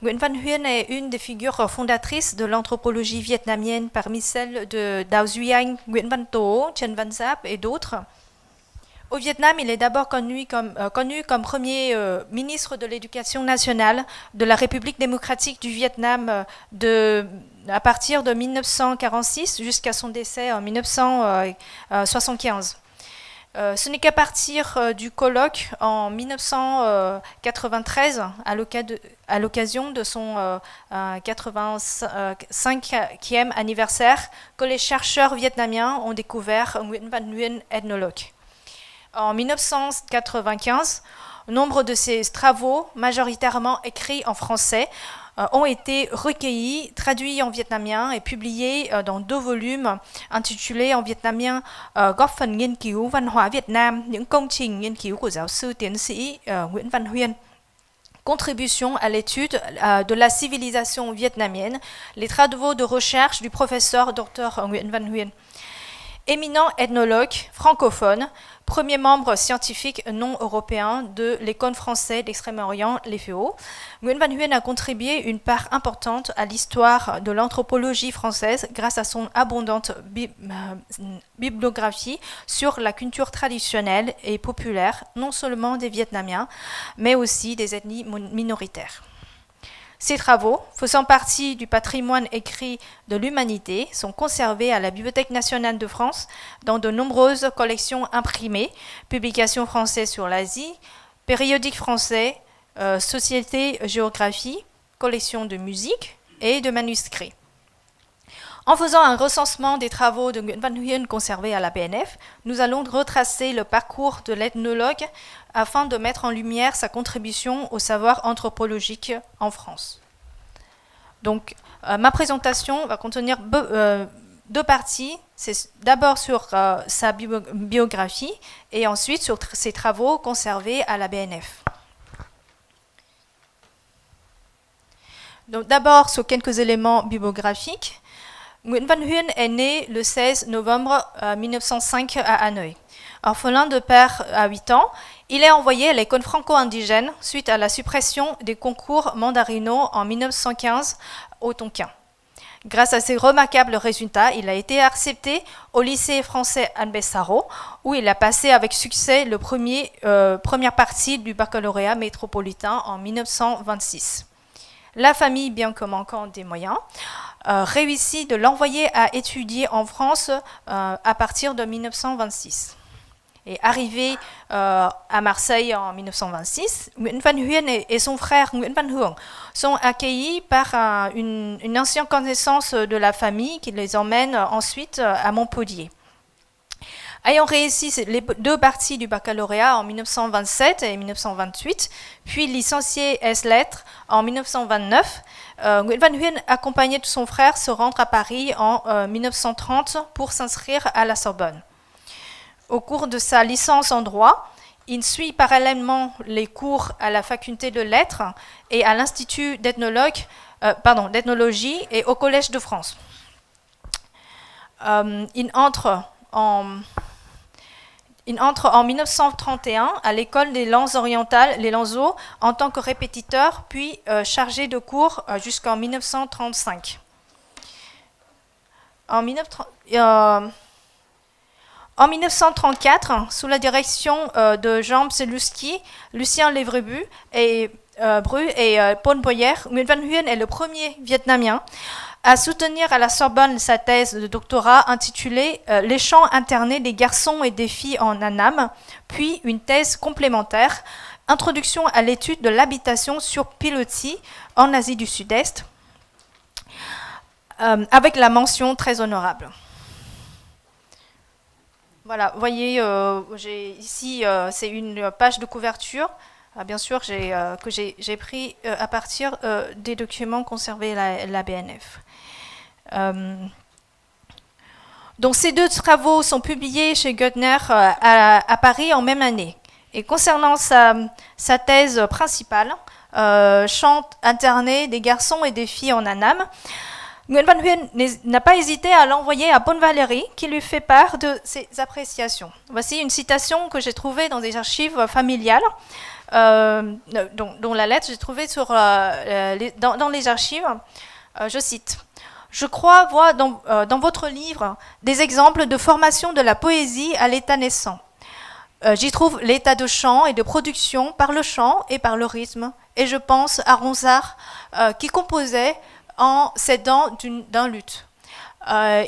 Nguyễn Văn Huyên est une des figures fondatrices de l'anthropologie vietnamienne parmi celles de Đào Duy Anh, Nguyễn Văn Tố, Trần Văn Giáp et d'autres. Au Vietnam, il est d'abord connu comme premier ministre de l'Éducation nationale de la République démocratique du Vietnam à partir de 1946 jusqu'à son décès en 1975. Ce n'est qu'à partir du colloque en 1993, à l'occasion de son 85e anniversaire, que les chercheurs vietnamiens ont découvert Nguyễn Văn Huyên, ethnologue. En 1995, nombre de ses travaux, majoritairement écrits en français, ont été recueillis, traduits en vietnamien et publiés dans 2 volumes intitulés en vietnamien Góp phần nghiên cứu văn hóa Việt Nam, những công trình nghiên cứu của giáo sư tiến sĩ Nguyễn Văn Huyên. Contribution à l'étude de la civilisation vietnamienne, les travaux de recherche du professeur Dr Nguyễn Văn Huyên. Éminent ethnologue francophone, premier membre scientifique non européen de l'École française d'Extrême-Orient, l'EFEO, Nguyễn Văn Huyên a contribué une part importante à l'histoire de l'anthropologie française grâce à son abondante bibliographie sur la culture traditionnelle et populaire, non seulement des Vietnamiens, mais aussi des ethnies minoritaires. Ces travaux, faisant partie du patrimoine écrit de l'humanité, sont conservés à la Bibliothèque nationale de France dans de nombreuses collections imprimées, publications françaises sur l'Asie, périodiques français, société géographie, collections de musique et de manuscrits. En faisant un recensement des travaux de Nguyễn Văn Huyên conservés à la BNF, nous allons retracer le parcours de l'ethnologue afin de mettre en lumière sa contribution au savoir anthropologique en France. Donc, ma présentation va contenir 2 parties. C'est d'abord sur sa biographie et ensuite sur ses travaux conservés à la BNF. Donc, d'abord sur quelques éléments bibliographiques. Nguyễn Văn Huyên est né le 16 novembre 1905 à Hanoï. Orphelin de père à 8 ans, il est envoyé à l'école franco-indigène suite à la suppression des concours mandarinaux en 1915 au Tonkin. Grâce à ses remarquables résultats, il a été accepté au lycée français Anne Bessaro, où il a passé avec succès la première partie du baccalauréat métropolitain en 1926. La famille, bien que manquant des moyens, réussit de l'envoyer à étudier en France à partir de 1926. Et arrivé à Marseille en 1926, Nguyễn Văn Huyên et son frère Nguyễn Văn Hưởng sont accueillis par une ancienne connaissance de la famille qui les emmène ensuite à Montpellier. Ayant réussi les 2 parties du baccalauréat en 1927 et 1928, puis licencié S-Lettres en 1929, Nguyễn Văn Huyên, accompagné de son frère, se rendre à Paris en 1930 pour s'inscrire à la Sorbonne. Au cours de sa licence en droit, il suit parallèlement les cours à la faculté de lettres et à l'Institut d'ethnologie et au Collège de France. Il entre en 1931 à l'école des langues orientales, les Lanzo, en tant que répétiteur, puis chargé de cours jusqu'en 1935. En 1934, sous la direction de Jean Pseluski, Lucien Levrebus et Paul Boyer, Nguyễn Văn Huyên est le premier Vietnamien à soutenir à la Sorbonne sa thèse de doctorat intitulée Les champs internés des garçons et des filles en Annam, puis une thèse complémentaire, Introduction à l'étude de l'habitation sur pilotis en Asie du Sud-Est, avec la mention très honorable. Voilà, vous voyez, ici, c'est une page de couverture, bien sûr, que j'ai pris à partir des documents conservés à la BNF. Donc ces 2 travaux sont publiés chez Goettner à Paris en même année. Et concernant sa thèse principale, Chants internés des garçons et des filles en Annam, Nguyễn Văn Huyên n'a pas hésité à l'envoyer à Bonne Valérie, qui lui fait part de ses appréciations. Voici une citation que j'ai trouvée dans des archives familiales. dont la lettre j'ai trouvée dans les archives. Je cite. Je crois voir dans votre livre des exemples de formation de la poésie à l'état naissant. J'y trouve l'état de chant et de production par le chant et par le rythme. Et je pense à Ronsard qui composait en s'aidant d'un luth.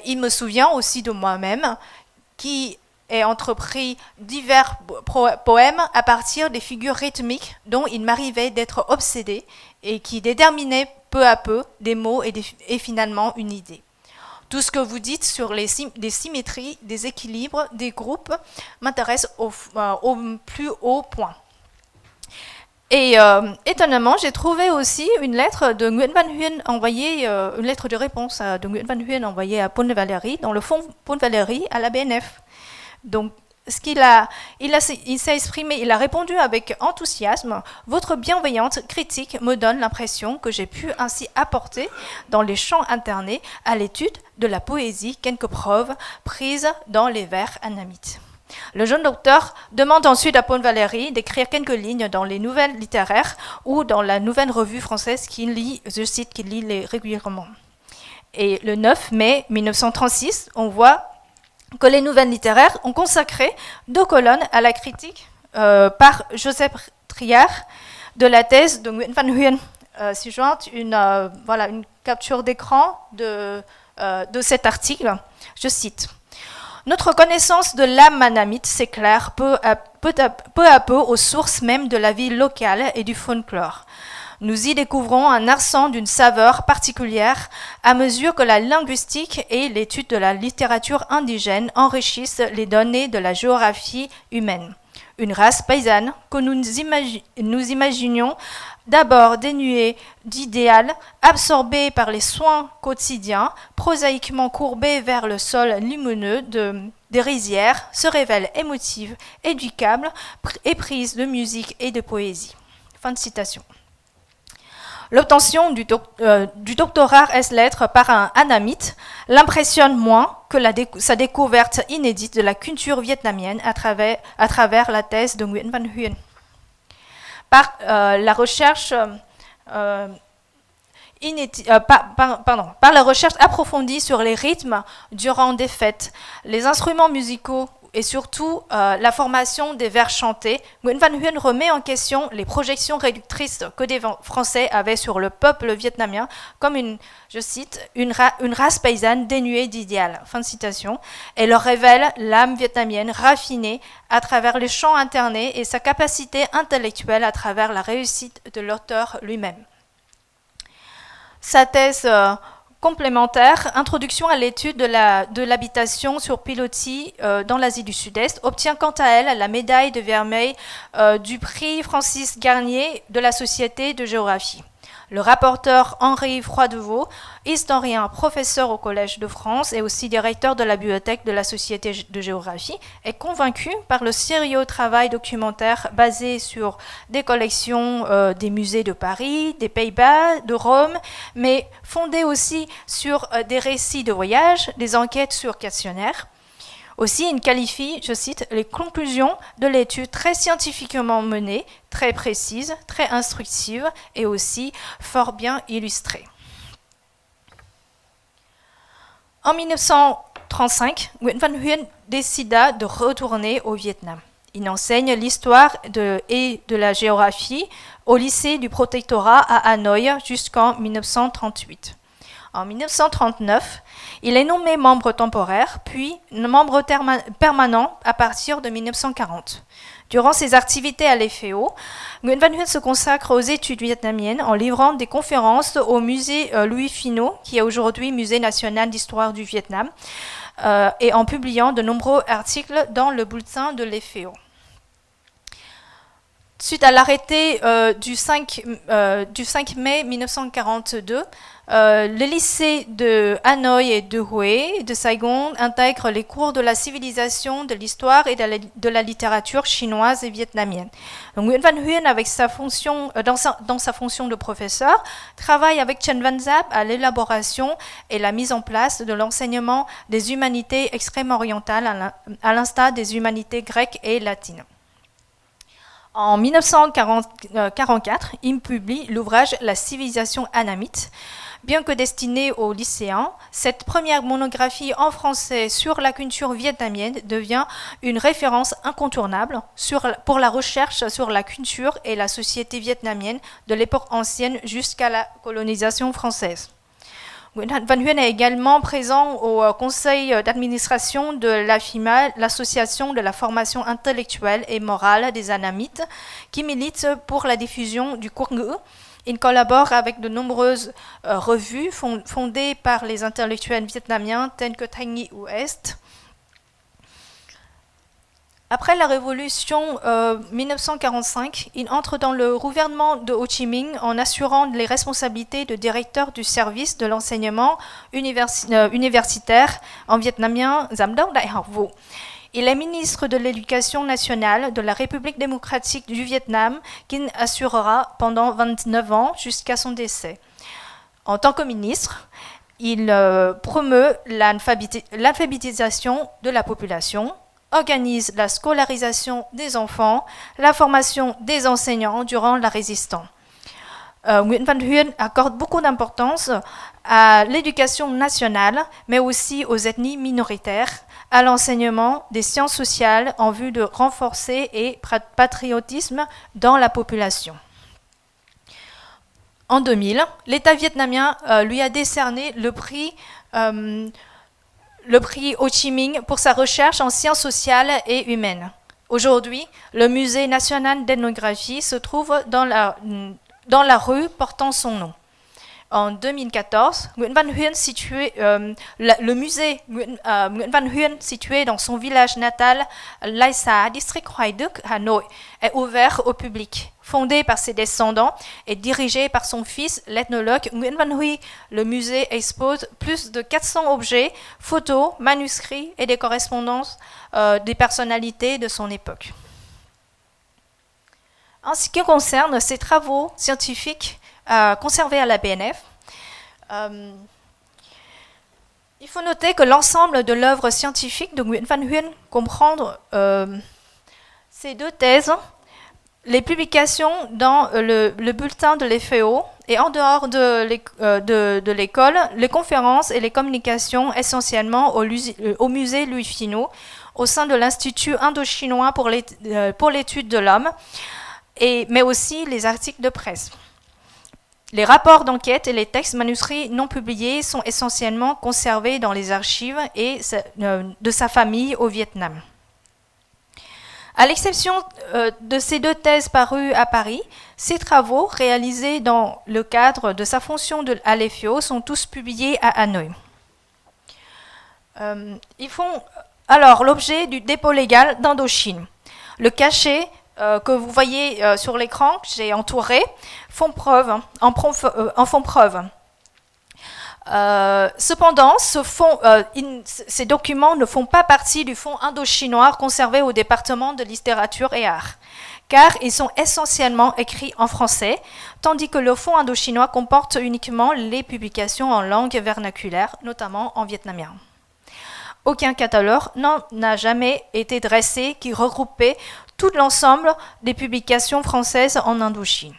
Il me souvient aussi de moi-même qui ai entrepris divers poèmes à partir des figures rythmiques dont il m'arrivait d'être obsédé et qui déterminaient peu à peu des mots et finalement une idée. Tout ce que vous dites sur des symétries, des équilibres, des groupes m'intéresse au plus haut point. Et étonnamment, j'ai trouvé aussi une lettre de Nguyễn Văn Huyên envoyée, une lettre de réponse de Nguyễn Văn Huyên envoyée à Paul Valéry dans le fonds Paul Valéry à la BNF. Donc, il s'est exprimé, il a répondu avec enthousiasme. Votre bienveillante critique me donne l'impression que j'ai pu ainsi apporter dans les champs internés à l'étude de la poésie quelques preuves prises dans les vers anamites. Le jeune docteur demande ensuite à Paul Valéry d'écrire quelques lignes dans les nouvelles littéraires ou dans la nouvelle revue française qu'il lit, je cite, qu'il lit régulièrement. Et le 9 mai 1936, on voit que les nouvelles littéraires ont consacré 2 colonnes à la critique par Joseph Triard de la thèse de Nguyễn Văn Huyên. Si jointe une capture d'écran de cet article, je cite. Notre connaissance de l'âme anamite s'éclaire peu à peu aux sources même de la vie locale et du folklore. Nous y découvrons un accent d'une saveur particulière à mesure que la linguistique et l'étude de la littérature indigène enrichissent les données de la géographie humaine. Une race paysanne que nous imaginions d'abord dénuée d'idéal, absorbée par les soins quotidiens, prosaïquement courbée vers le sol lumineux des rizières, se révèle émotive, éducable, éprise de musique et de poésie. Fin de citation. L'obtention du doctorat ès-lettres par un anamite l'impressionne moins que sa découverte inédite de la culture vietnamienne à travers la thèse de Nguyễn Văn Huyên. Par la recherche approfondie sur les rythmes durant des fêtes, les instruments musicaux et surtout la formation des vers chantés, Nguyễn Văn Huyên remet en question les projections réductrices que des Français avaient sur le peuple vietnamien comme je cite, une race paysanne dénuée d'idéal. Fin de citation. Et leur révèle l'âme vietnamienne raffinée à travers les chants internés et sa capacité intellectuelle à travers la réussite de l'auteur lui-même. Sa thèse complémentaire, Introduction à l'étude de l'habitation sur pilotis dans l'Asie du Sud-Est, obtient quant à elle la médaille de vermeil du prix Francis Garnier de la Société de géographie. Le rapporteur Henri Froidevaux, historien, professeur au Collège de France et aussi directeur de la bibliothèque de la Société de géographie, est convaincu par le sérieux travail documentaire basé sur des collections des musées de Paris, des Pays-Bas, de Rome, mais fondé aussi sur des récits de voyage, des enquêtes sur questionnaires. Aussi, il qualifie, je cite, les conclusions de l'étude très scientifiquement menée, très précise, très instructive et aussi fort bien illustrée. En 1935, Nguyễn Văn Huyên décida de retourner au Vietnam. Il enseigne l'histoire et de la géographie au lycée du protectorat à Hanoï jusqu'en 1938. En 1939, il est nommé membre temporaire, puis membre permanent à partir de 1940. Durant ses activités à l'EFEO, Nguyễn Văn Huyên se consacre aux études vietnamiennes en livrant des conférences au musée Louis Finot, qui est aujourd'hui Musée national d'histoire du Vietnam, et en publiant de nombreux articles dans le bulletin de l'EFEO. Suite à l'arrêté du 5 mai 1942, le lycée de Hanoï et de Hue de Saigon intègre les cours de la civilisation, de l'histoire et de la littérature chinoise et vietnamienne. Donc, Nguyễn Văn Huyên, avec dans sa fonction de professeur, travaille avec Trần Văn Giáp à l'élaboration et la mise en place de l'enseignement des humanités extrême-orientales à l'instar des humanités grecques et latines. En 1944, il publie l'ouvrage La civilisation annamite. Bien que destinée aux lycéens, cette première monographie en français sur la culture vietnamienne devient une référence incontournable pour la recherche sur la culture et la société vietnamienne de l'époque ancienne jusqu'à la colonisation française. Nguyễn Văn Huyên est également présent au conseil d'administration de l'AFIMA, l'association de la formation intellectuelle et morale des Annamites, qui milite pour la diffusion du cours ngữ. Il collabore avec de nombreuses revues fondées par les intellectuels vietnamiens tels que Thanh Nghị Ouest. Après la révolution 1945, il entre dans le gouvernement de Ho Chi Minh en assurant les responsabilités de directeur du service de l'enseignement universitaire en vietnamien Giám đốc Đại học vụ. Il est ministre de l'Éducation nationale de la République démocratique du Vietnam qu'il assurera pendant 29 ans jusqu'à son décès. En tant que ministre, il promeut l'alphabétisation de la population, organise la scolarisation des enfants, la formation des enseignants durant la résistance. Nguyễn Văn Huyên accorde beaucoup d'importance à l'éducation nationale, mais aussi aux ethnies minoritaires, à l'enseignement des sciences sociales en vue de renforcer le patriotisme dans la population. En 2000, l'État vietnamien lui a décerné le prix Ho Chi Minh pour sa recherche en sciences sociales et humaines. Aujourd'hui, le musée national d'ethnographie se trouve dans la rue portant son nom. En 2014, Nguyễn Văn Huyên le musée Nguyễn Văn Huyên situé dans son village natal Lai Xá, district Hoài Đức, Hà Nội, est ouvert au public. Fondé par ses descendants et dirigé par son fils, l'ethnologue Nguyễn Văn Huy, le musée expose plus de 400 objets, photos, manuscrits et des correspondances des personnalités de son époque. En ce qui concerne ses travaux scientifiques conservés à la BNF, il faut noter que l'ensemble de l'œuvre scientifique de Nguyễn Văn Huyên comprend ces deux thèses, les publications dans le bulletin de l'EFEO et en dehors de l'école, les conférences et les communications essentiellement au musée Louis Finot, au sein de l'Institut indo-chinois pour l'étude de l'homme, mais aussi les articles de presse. Les rapports d'enquête et les textes manuscrits non publiés sont essentiellement conservés dans les archives de sa famille au Vietnam. À l'exception de ces deux thèses parues à Paris, ses travaux réalisés dans le cadre de sa fonction à l'EFEO sont tous publiés à Hanoï. Ils font alors l'objet du dépôt légal d'Indochine. Le cachet que vous voyez sur l'écran, que j'ai entouré, en font preuve. Cependant, ces documents ne font pas partie du fonds indo-chinois conservé au département de littérature et art, car ils sont essentiellement écrits en français, tandis que le fonds indo-chinois comporte uniquement les publications en langue vernaculaire, notamment en vietnamien. Aucun catalogue n'a jamais été dressé qui regroupait tout l'ensemble des publications françaises en Indochine.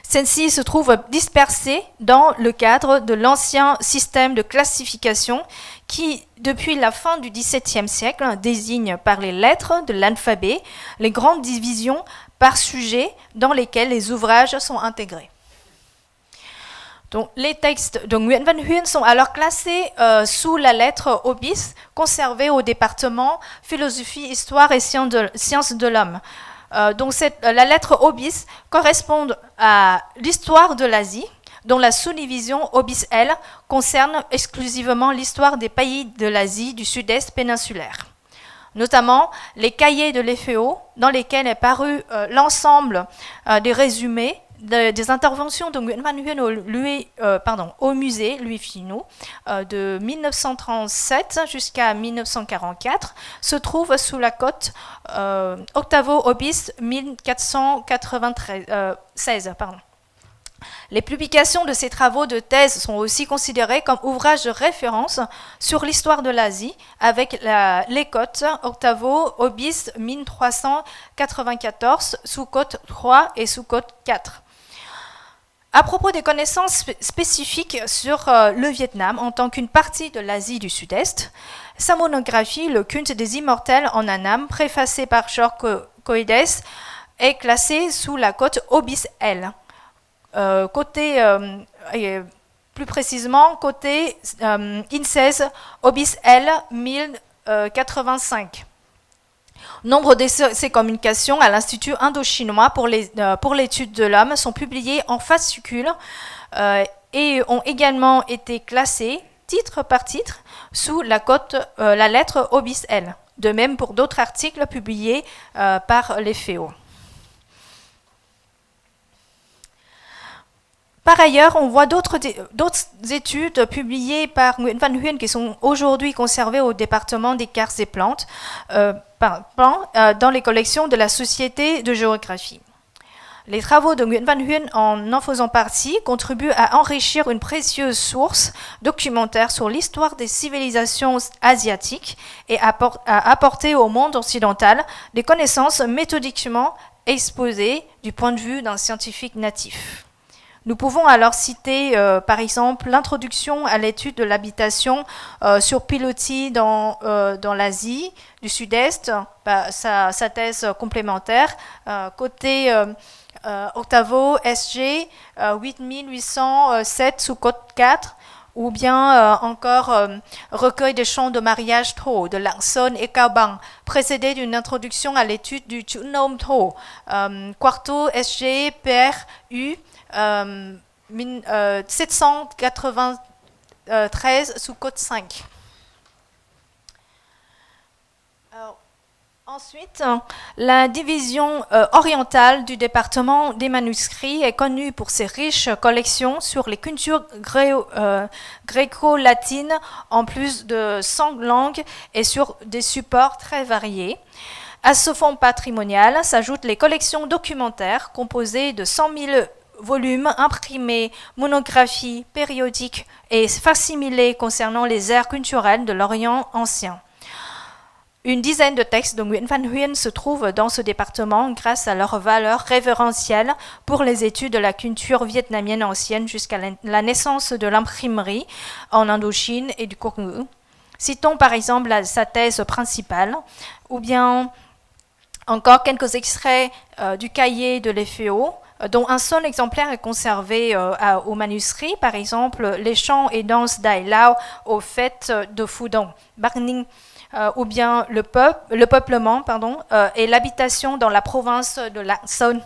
Celles-ci se trouvent dispersées dans le cadre de l'ancien système de classification qui, depuis la fin du XVIIe siècle, désigne par les lettres de l'alphabet les grandes divisions par sujet dans lesquelles les ouvrages sont intégrés. Donc, les textes de Nguyễn Văn Huyên sont alors classés sous la lettre obis, conservée au département Philosophie, Histoire et Sciences de l'Homme. Donc la lettre obis correspond à l'histoire de l'Asie, dont la sous-division obis L concerne exclusivement l'histoire des pays de l'Asie du Sud-Est péninsulaire. Notamment les cahiers de l'EFEO, dans lesquels est paru l'ensemble des résumés des interventions de Nguyễn Văn Huyên au musée Louis Finot de 1937 jusqu'à 1944 se trouve sous la cote Octavo Obis 1496. Les publications de ces travaux de thèse sont aussi considérées comme ouvrages de référence sur l'histoire de l'Asie avec les cotes Octavo Obis 1394, sous-cote 3 et sous-cote 4. À propos des connaissances spécifiques sur le Vietnam en tant qu'une partie de l'Asie du Sud-Est, sa monographie Le culte des immortels en Annam, préfacée par Georges Coedes, est classée sous la cote Obis L. Plus précisément, côté INSEE Obis L 1085. Nombre de ces communications à l'Institut indo-chinois pour l'étude de l'homme sont publiées en fascicules et ont également été classées, titre par titre, sous la lettre Obis L. De même pour d'autres articles publiés par les FEO. Par ailleurs, on voit d'autres études publiées par Nguyễn Văn Huyên qui sont aujourd'hui conservées au département des cartes et plantes dans les collections de la Société de géographie. Les travaux de Nguyễn Văn Huyên, en faisant partie, contribuent à enrichir une précieuse source documentaire sur l'histoire des civilisations asiatiques et à apporter au monde occidental des connaissances méthodiquement exposées du point de vue d'un scientifique natif. Nous pouvons alors citer, par exemple, l'introduction à l'étude de l'habitation sur Piloty dans l'Asie du Sud-Est, sa thèse complémentaire, côté Octavo SG 8807 sous code 4, ou bien encore recueil des chants de mariage Thô de Lạng et Cao Bằng, précédé d'une introduction à l'étude du Chữ Nôm Thô, quarto SG PRU 793 sous code 5. Ensuite, la division orientale du département des manuscrits est connue pour ses riches collections sur les cultures gréco-latines en plus de 100 langues et sur des supports très variés. À ce fonds patrimonial s'ajoutent les collections documentaires composées de 100 000 volumes imprimés, monographies, périodiques et facsimilés concernant les aires culturelles de l'Orient ancien. Une dizaine de textes de Nguyễn Văn Huyên se trouvent dans ce département grâce à leur valeur révérentielle pour les études de la culture vietnamienne ancienne jusqu'à la naissance de l'imprimerie en Indochine et du Quốc ngữ. Citons par exemple sa thèse principale, ou bien encore quelques extraits du cahier de l'FEO, dont un seul exemplaire est conservé au manuscrit, par exemple les chants et danses d'Ai Lao aux fêtes de Phu Dong, Bắc Ninh, ou bien le peuplement et l'habitation dans la province de Lạng Sơn.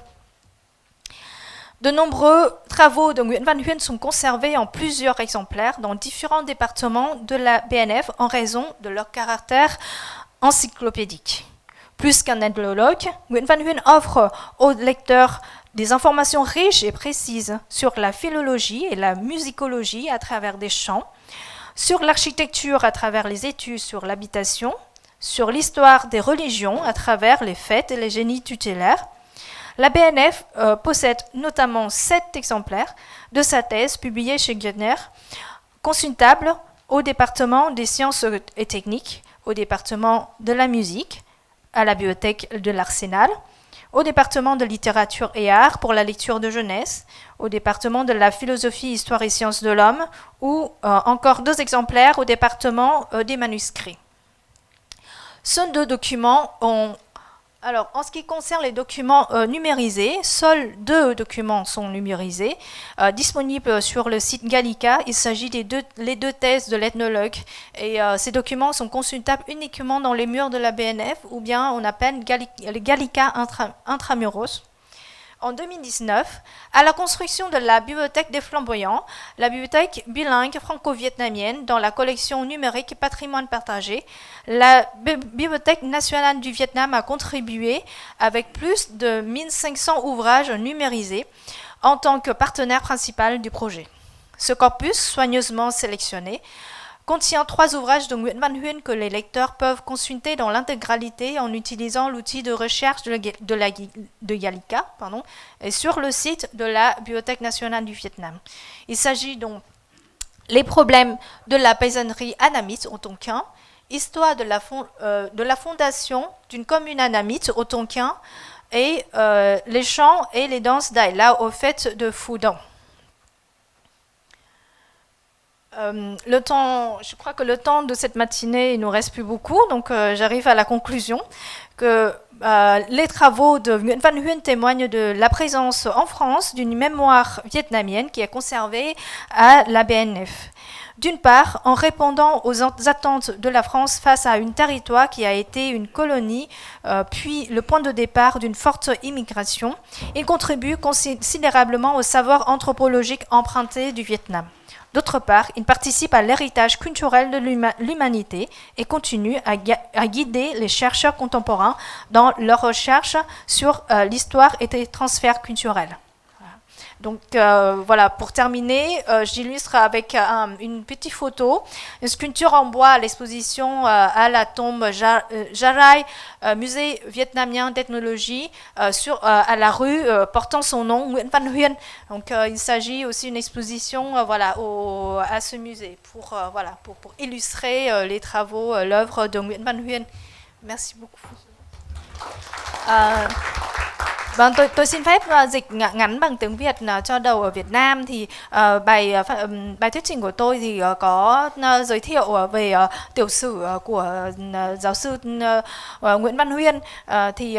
De nombreux travaux de Nguyễn Văn Huyên sont conservés en plusieurs exemplaires dans différents départements de la BNF en raison de leur caractère encyclopédique. Plus qu'un ethnologue, Nguyễn Văn Huyên offre aux lecteurs des informations riches et précises sur la philologie et la musicologie à travers des chants, sur l'architecture à travers les études sur l'habitation, sur l'histoire des religions à travers les fêtes et les génies tutélaires. La BNF possède notamment 7 exemplaires de sa thèse publiée chez Gärtner, consultables au département des sciences et techniques, au département de la musique, à la bibliothèque de l'Arsenal, au département de littérature et art pour la lecture de jeunesse, au département de la philosophie, histoire et sciences de l'homme, ou encore 2 exemplaires au département des manuscrits. Ces 2 documents ont... Alors, en ce qui concerne les documents numérisés, seuls 2 documents sont numérisés, disponibles sur le site Gallica. Il s'agit des les 2 thèses de l'ethnologue. Et ces documents sont consultables uniquement dans les murs de la BNF, ou bien on appelle les Gallica intramuros. En 2019, à la construction de la Bibliothèque des Flamboyants, la bibliothèque bilingue franco-vietnamienne dans la collection numérique Patrimoine partagé, la Bibliothèque nationale du Vietnam a contribué avec plus de 1500 ouvrages numérisés en tant que partenaire principal du projet. Ce corpus, soigneusement sélectionné, contient 3 ouvrages de Nguyễn Văn Huyên que les lecteurs peuvent consulter dans l'intégralité en utilisant l'outil de recherche de Gallica, et sur le site de la Bibliothèque nationale du Vietnam. Il s'agit donc les problèmes de la paysannerie annamite au Tonkin, histoire de la fondation d'une commune annamite au Tonkin et les chants et les danses d'Aïla au fait de Phu-Dong. Le temps, je crois que le temps de cette matinée, il nous reste plus beaucoup, donc j'arrive à la conclusion que les travaux de Nguyễn Văn Huyên témoignent de la présence en France d'une mémoire vietnamienne qui est conservée à la BNF. D'une part, en répondant aux attentes de la France face à un territoire qui a été une colonie, puis le point de départ d'une forte immigration, il contribue considérablement au savoir anthropologique emprunté du Vietnam. D'autre part, il participe à l'héritage culturel de l'humanité et continue à guider les chercheurs contemporains dans leurs recherches sur l'histoire et les transferts culturels. Donc voilà, pour terminer, j'illustre avec une petite photo, une sculpture en bois à l'exposition à la tombe Jarai, musée vietnamien d'ethnologie, à la rue portant son nom, Nguyễn Văn Huyên. Donc il s'agit aussi d'une exposition à ce musée pour illustrer les travaux, l'œuvre de Nguyễn Văn Huyên. Merci beaucoup. Vâng, tôi xin phép dịch ngắn bằng tiếng Việt cho đầu ở Việt Nam. Thì bài thuyết trình của tôi thì có giới thiệu về tiểu sử của giáo sư Nguyễn Văn Huyên. Thì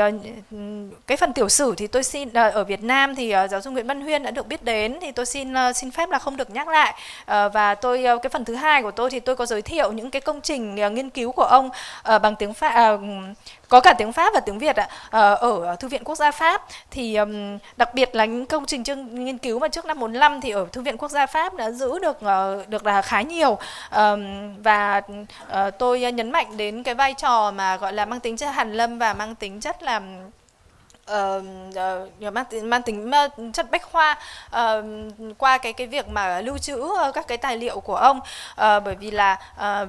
cái phần tiểu sử thì tôi xin ở Việt Nam thì giáo sư Nguyễn Văn Huyên đã được biết đến, thì tôi xin phép là không được nhắc lại. Và cái phần thứ hai của tôi thì tôi có giới thiệu những cái công trình nghiên cứu của ông bằng tiếng Pháp, có cả tiếng Pháp và tiếng Việt ở Thư viện Quốc gia Pháp. Thì đặc biệt là những công trình nghiên cứu mà trước năm 45 thì ở Thư viện Quốc gia Pháp đã giữ được là khá nhiều. Và tôi nhấn mạnh đến cái vai trò mà gọi là mang tính chất hàn lâm và mang tính chất là mang tính chất bách khoa qua cái việc mà lưu trữ các cái tài liệu của ông, bởi vì là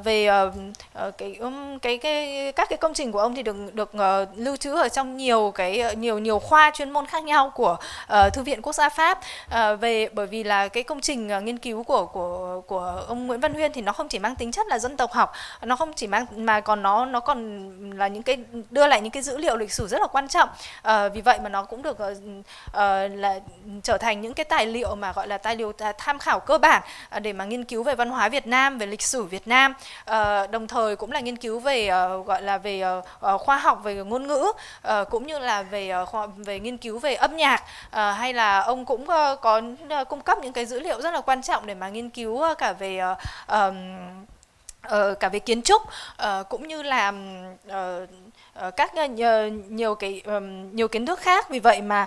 về các cái công trình của ông thì được lưu trữ ở trong nhiều khoa chuyên môn khác nhau của Thư viện Quốc gia Pháp. Bởi vì là cái công trình nghiên cứu của ông Nguyễn Văn Huyên thì nó không chỉ mang tính chất là dân tộc học, nó không chỉ mà còn nó còn là những cái đưa lại những cái dữ liệu lịch sử rất là quan trọng. Vì vậy mà nó cũng được là trở thành những cái tài liệu mà gọi là tài liệu tham khảo cơ bản để mà nghiên cứu về văn hóa Việt Nam, về lịch sử Việt Nam, đồng thời cũng là nghiên cứu về gọi là về khoa học, về ngôn ngữ, cũng như là về nghiên cứu về âm nhạc, hay là ông cũng có cung cấp những cái dữ liệu rất là quan trọng để mà nghiên cứu cả về kiến trúc, cũng như là các nhiều kiến thức khác. Vì vậy mà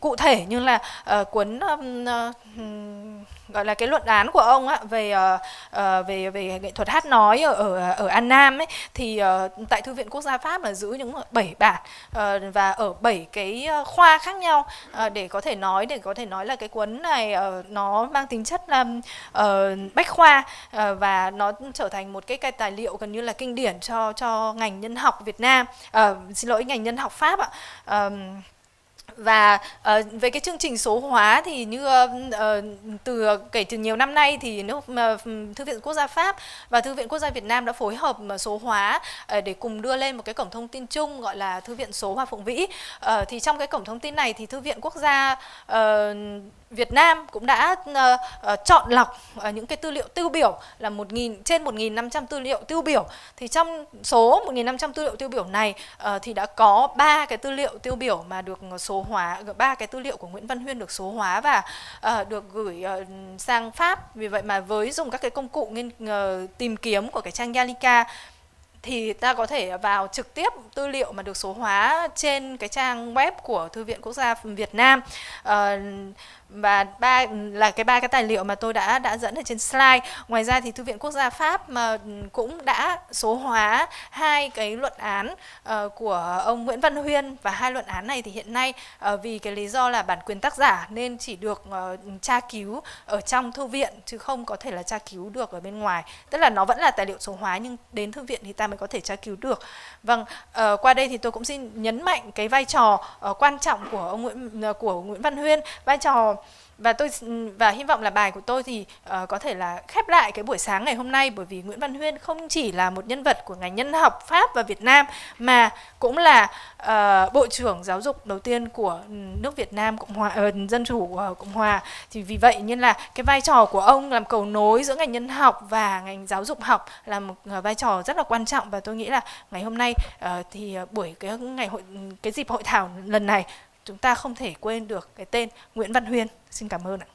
cụ thể như là cuốn gọi là cái luận án của ông về nghệ thuật hát nói ở An Nam ấy, thì tại Thư viện Quốc gia Pháp là giữ những 7 bản và ở 7 cái khoa khác nhau, để có thể nói là cái cuốn này nó mang tính chất là bách khoa, và nó trở thành một cái tài liệu gần như là kinh điển cho ngành nhân học Việt Nam, ngành nhân học Pháp ạ. Và về cái chương trình số hóa thì như kể từ nhiều năm nay thì Thư viện Quốc gia Pháp và Thư viện Quốc gia Việt Nam đã phối hợp số hóa để cùng đưa lên một cái cổng thông tin chung gọi là Thư viện số Hoa Phụng Vĩ. Thì trong cái cổng thông tin này thì Thư viện Quốc gia Việt Nam cũng đã chọn lọc những cái tư liệu tiêu biểu là trên 1.500 tư liệu tiêu biểu. Thì trong số 1.500 tư liệu tiêu biểu này thì đã có 3 cái tư liệu tiêu biểu mà được số hóa, 3 cái tư liệu của Nguyễn Văn Huyên được số hóa và được gửi sang Pháp. Vì vậy mà với dùng các cái công cụ tìm kiếm của cái trang Gallica thì ta có thể vào trực tiếp tư liệu mà được số hóa trên cái trang web của Thư viện Quốc gia Việt Nam. Và ba cái tài liệu mà tôi đã dẫn ở trên slide. Ngoài ra thì Thư viện Quốc gia Pháp mà cũng đã số hóa 2 cái luận án của ông Nguyễn Văn Huyên, và 2 luận án này thì hiện nay vì cái lý do là bản quyền tác giả nên chỉ được tra cứu ở trong thư viện chứ không có thể là tra cứu được ở bên ngoài. Tức là nó vẫn là tài liệu số hóa nhưng đến thư viện thì ta mới có thể tra cứu được. Vâng, qua đây thì tôi cũng xin nhấn mạnh cái vai trò quan trọng của Nguyễn Văn Huyên, vai trò và hy vọng là bài của tôi thì có thể là khép lại cái buổi sáng ngày hôm nay, bởi vì Nguyễn Văn Huyên không chỉ là một nhân vật của ngành nhân học Pháp và Việt Nam mà cũng là Bộ trưởng Giáo dục đầu tiên của nước Việt Nam Dân chủ Cộng hòa. Thì vì vậy nên là cái vai trò của ông làm cầu nối giữa ngành nhân học và ngành giáo dục học là một vai trò rất là quan trọng, và tôi nghĩ là ngày hôm nay thì cái dịp hội thảo lần này chúng ta không thể quên được cái tên Nguyễn Văn Huyên. Xin cảm ơn ạ.